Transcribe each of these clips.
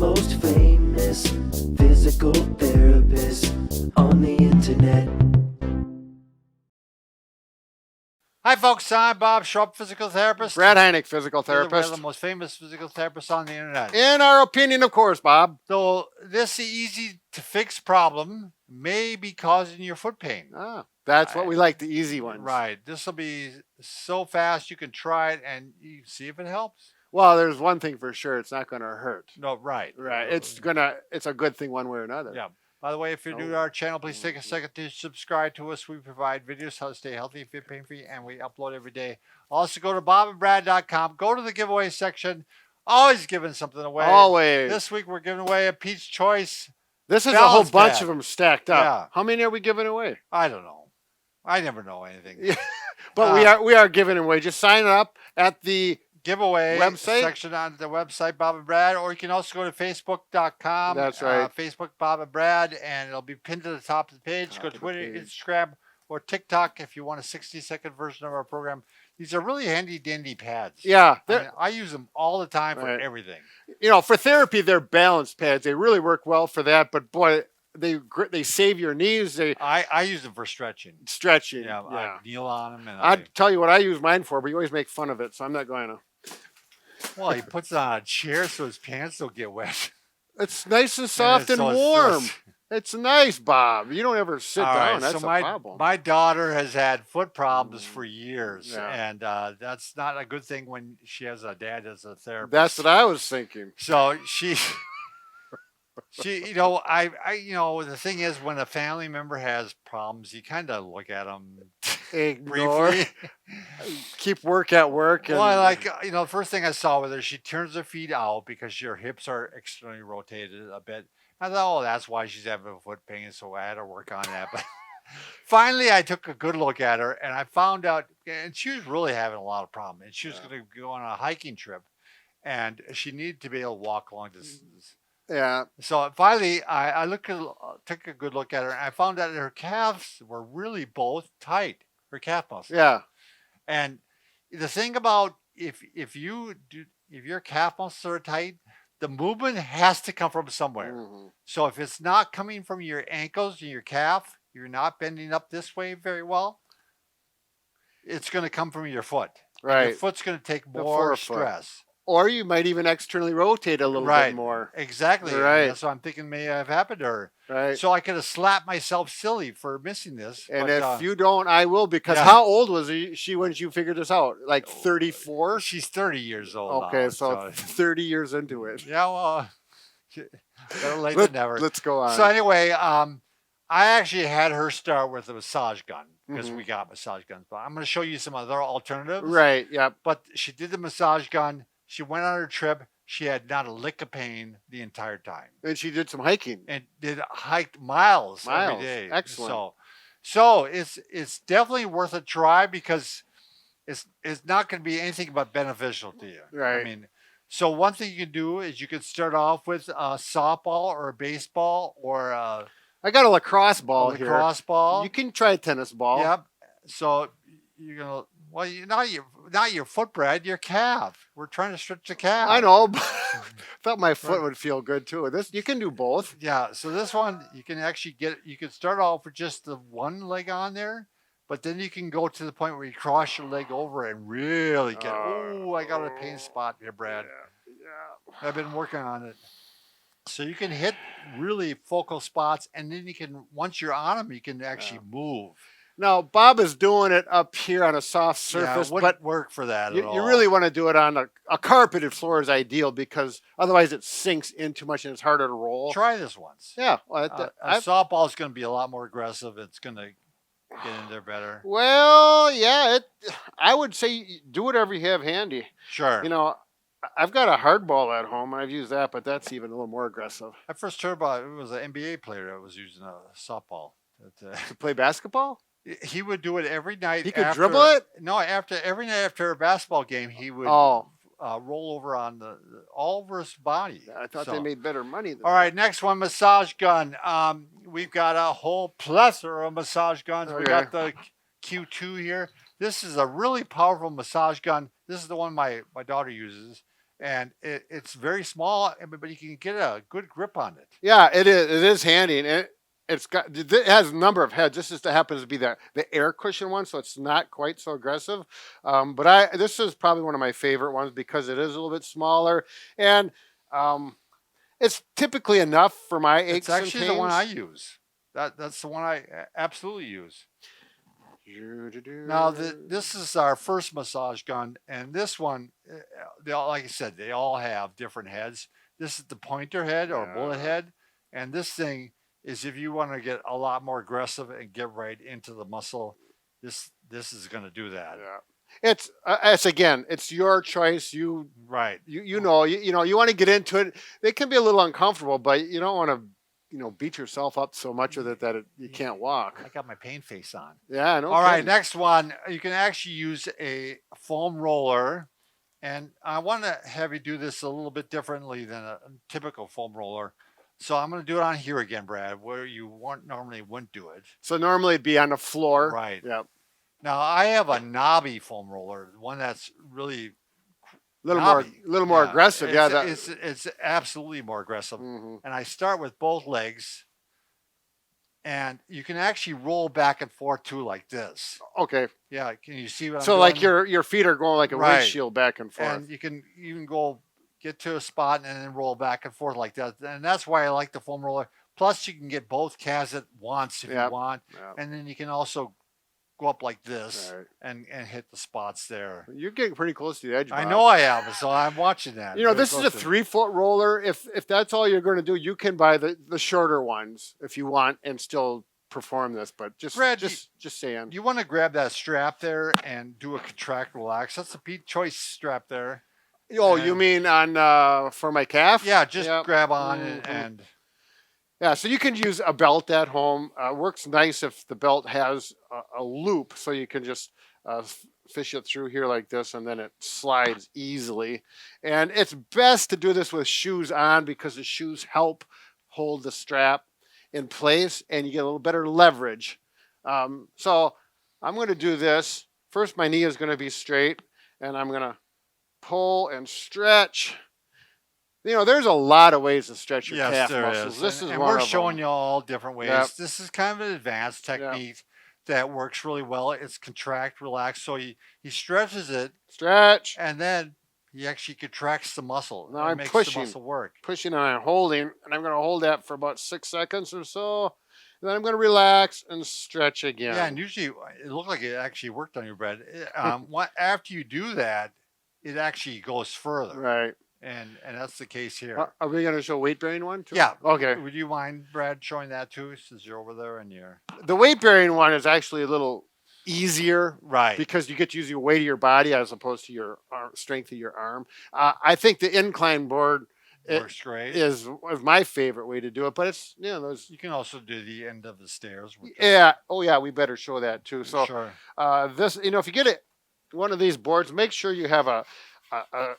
most famous physical therapist on the internet. Hi, folks. I'm Bob Schrupp, physical therapist. Brad Heineck, physical We're one therapist. of the most famous physical therapists on the internet. In our opinion, of course, Bob. So this easy-to-fix problem may be causing your foot pain. That's what we like, the easy ones. Right. This will be so fast you can try it and you see if it helps. Well, there's one thing for sure. It's not going to hurt. No, right. Right. It's a good thing one way or another. Yeah. By the way, if you're new to our channel, please take a second to subscribe to us. We provide videos how to stay healthy, fit, pain-free, and we upload every day. Also, go to bobandbrad.com. Go to the giveaway section. Always giving something away. Always. This week, we're giving away a Pete's Choice. This is a whole balance bunch pad. of them stacked up. Yeah. How many are we giving away? I don't know. I never know anything. But we are giving away. Just sign up at the giveaway website section on the website, Bob and Brad, or you can also go to facebook.com. That's right. Facebook Bob and Brad, and it'll be pinned to the top of the page. Go to Twitter, Instagram, or TikTok if you want a 60-second version of our program. These are really handy dandy pads. Yeah. I use them all the time for everything. You know, for therapy, they're balance pads. They really work well for that. But boy, they save your knees. I use them for stretching. Yeah. I kneel on them. And I'll tell you what I use mine for, but you always make fun of it, so I'm not going to. Well, he puts it on a chair so his pants don't get wet. It's nice and soft and warm. It's nice, Bob. You don't ever sit down. That's a problem. My daughter has had foot problems for years, and that's not a good thing when she has a dad as a therapist. That's what I was thinking. So she, the thing is, when a family member has problems, you kind of look at them Ignore. briefly. Keep work at work. And, Well, the first thing I saw with her, she turns her feet out because her hips are externally rotated a bit. I thought, that's why she's having a foot pain, so I had to work on that. But finally, I took a good look at her, and I found out, and she was really having a lot of problems. And she was going to go on a hiking trip, and she needed to be able to walk long distance. Yeah. So finally, I took a good look at her, and I found out that her calves were really both tight. Her calf muscles. Yeah. And the thing about if your calf muscles are tight, the movement has to come from somewhere. Mm-hmm. So if it's not coming from your ankles and your calf, you're not bending up this way very well, it's going to come from your foot. Right. And your foot's going to take more stress. Or you might even externally rotate a little bit more. Exactly. Right. That's what I'm thinking may have happened to her. Right. So I could have slapped myself silly for missing this. And but, if you don't, I will, because how old was she when you figured this out? Like 34? She's 30 years old. Okay, now, so 30 years into it. Yeah, well, better late than never. Let's go on. So anyway, I actually had her start with a massage gun because we got massage guns. But I'm going to show you some other alternatives. Right, yeah. But she did the massage gun. She went on her trip. She had not a lick of pain the entire time. And she did some hiking. And hiked miles every day. Excellent. So it's definitely worth a try because it's not going to be anything but beneficial to you. Right. I mean, so one thing you can do is you can start off with a softball or a baseball or I got a lacrosse ball here. Lacrosse ball. You can try a tennis ball. Yep. So you're gonna not your foot, Brad, your calf. We're trying to stretch the calf. I know. But I thought my foot would feel good too. You can do both. Yeah. So this one you can actually you can start off with just the one leg on there, but then you can go to the point where you cross your leg over and really get. I got a pain spot here, Brad. Yeah. I've been working on it. So you can hit really focal spots, and then you can, once you're on them, you can actually move. Now, Bob is doing it up here on a soft surface, it wouldn't work for that at all. You really want to do it on a carpeted floor is ideal because otherwise it sinks in too much and it's harder to roll. Try this once. Yeah. A softball is going to be a lot more aggressive. It's going to get in there better. Well, yeah, I would say do whatever you have handy. Sure. You know, I've got a hard ball at home and I've used that, but that's even a little more aggressive. I first heard about it was an NBA player that was using a softball. To play basketball? He would do it every night. He could dribble it? No, every night after a basketball game, he would roll over on all over his body. I thought they made better money. All right, next one, massage gun. We've got a whole plethora of massage guns. We got the Q2 here. This is a really powerful massage gun. This is the one my daughter uses, and it's very small, but you can get a good grip on it. Yeah, it is. It is handy, and it has a number of heads. This just happens to be the air cushion one, so it's not quite so aggressive. But this is probably one of my favorite ones because it is a little bit smaller, and it's typically enough for my aches It's actually and the one pains. I use. That's the one I absolutely use. Now, this is our first massage gun, and this one, they all, like I said, they all have different heads. This is the pointer head or bullet Yeah. head, and this thing is if you want to get a lot more aggressive and get right into the muscle. This is going to do that. Yeah. It's again, it's your choice. Right. You know you want to get into it. They can be a little uncomfortable, but you don't want to beat yourself up so much with it that you can't walk. I got my pain face on. Yeah, no All right, kidding. next one. You can actually use a foam roller. And I want to have you do this a little bit differently than a typical foam roller. So I'm going to do it on here again, Brad, where you normally wouldn't do it. So normally it'd be on the floor. Right. Yep. Now I have a knobby foam roller, one that's really A little knobby. more aggressive. It's, Yeah. it's absolutely more aggressive. Mhm. And I start with both legs, and you can actually roll back and forth too, like this. Okay. Yeah, can you see what I'm So doing? like your feet are going like a Right. windshield back and forth. And you can even go get to a spot and then roll back and forth like that. And that's why I like the foam roller. Plus, you can get both calves at once if Yep. you want, Yep. and then you can also go up like this Right. and hit the spots there. You're getting pretty close to the edge. I Bob. know I am, so I'm watching that. very This is a closely. 3-foot roller. If that's all you're going to do, you can buy the shorter ones if you want and still perform this. But Brad, just saying. You want to grab that strap there and do a contract relax. That's the Pete Choice strap there. Oh, you and- mean on for my calf? Yeah, just Yep. grab on it Mhm. and Yeah, so you can use a belt at home. Works nice if the belt has a loop, so you can just fish it through here like this, and then it slides easily. And it's best to do this with shoes on because the shoes help hold the strap in place, and you get a little better leverage. So I'm going to do this. First, my knee is going to be straight, and I'm going to pull and stretch. There's a lot of ways to stretch your calf there muscles. is. This and is and one we're of showing them. you all different ways. Yep. This is kind of an advanced technique that works really well. It's contract, relax. So he stretches it, Stretch, and then he actually contracts the muscle. Now and I'm makes pushing. the muscle work. pushing, and I'm holding, and I'm going to hold that for about 6 seconds or so. And then I'm going to relax and stretch again. Yeah, and usually it looked like it actually worked on your Brad. After you do that, it actually goes further, Right. and that's the case here. Are we going to show weight bearing one too? Yeah. Okay. Would you mind, Brad, showing that too, since you're over there and you're The weight bearing one is actually a little easier right? because you get to use your weight of your body as opposed to your strength of your arm. I think the incline board Works great. is my favorite way to do it, but it's those. You can also do the end of the stairs. With Yeah. Oh yeah. We better show that too. So sure. this, if you get one of these boards, make sure you have a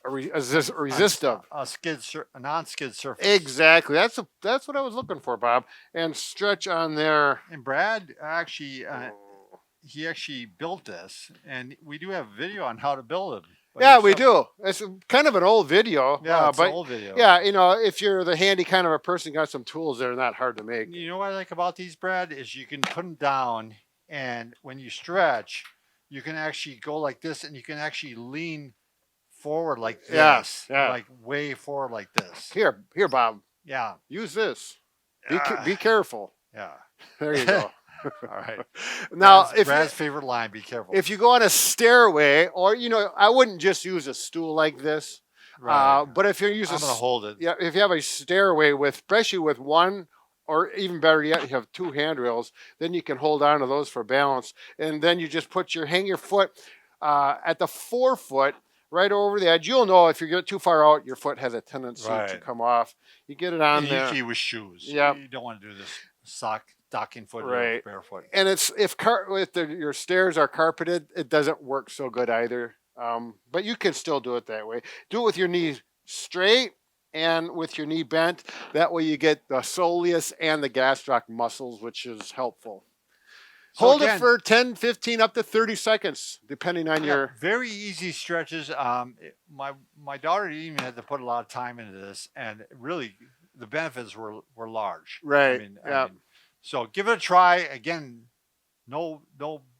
resistive. A non-skid surface. Exactly. That's what I was looking for, Bob. And stretch on there. And Brad actually, he actually built this, and we do have a video on how to build it. by Yeah, we yourself. do. It's kind of an old video. Yeah, it's but an old video. yeah, if you're the handy kind of a person, got some tools that are not hard to make. You know what I like about these, Brad, is you can put them down, and when you stretch, you can actually go like this, and you can actually lean forward like this. Yes, yeah. Like way forward like this. Here, Bob. Yeah. Use this. Ah. Be careful. Yeah. There you go. All right. Now, Brad's favorite line, be careful. if you go on a stairway, or I wouldn't just use a stool like this. right. But if you use I'm going to hold it. yeah, if you have a stairway especially with one, or even better yet, you have 2 handrails, then you can hold on to those for balance, and then you just hang your foot at the forefoot right over the edge. You'll know if you get too far out, your foot has a tendency to Right. come off. You get it on And there, usually with shoes. Yep. You don't want to do this stocking foot or Right. barefoot. and it's if your stairs are carpeted, it doesn't work so good either. But you can still do it that way. Do it with your knees straight and with your knee bent. That way you get the soleus and the gastroc muscles, which is helpful. So Hold again, it for 10, 15, up to 30 seconds, depending on yeah, your. very easy stretches. My daughter didn't even have to put a lot of time into this, and really the benefits were large. Right. Yeah. So give it a try. Again, no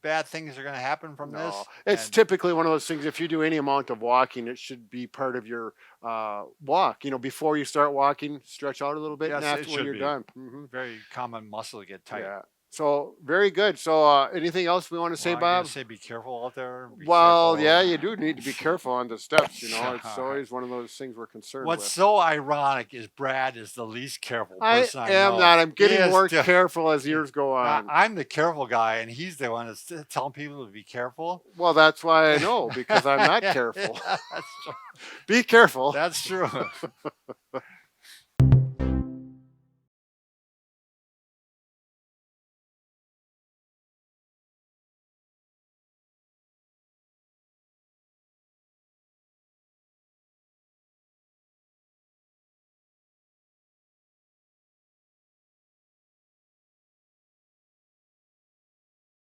bad things are going to happen from No, this. it's And typically one of those things. If you do any amount of walking, it should be part of your walk. Before you start walking, stretch out a little bit, and yes, it after when should you're be done. very common muscle to get tight. Yeah. So very good. So anything else we want to say, Well, I'm gonna Bob? say be careful out there. Be Well, yeah, careful. you do need to be careful on the steps. It's All right. always one of those things we're concerned What's with. so ironic is Brad is the least careful I person I am know. not. I'm He getting is more too. careful as years go Now, on. I'm the careful guy, and he's the one that's telling people to be careful. Well, that's why I know, because I'm not Yeah, careful. that's true. Be careful. That's true.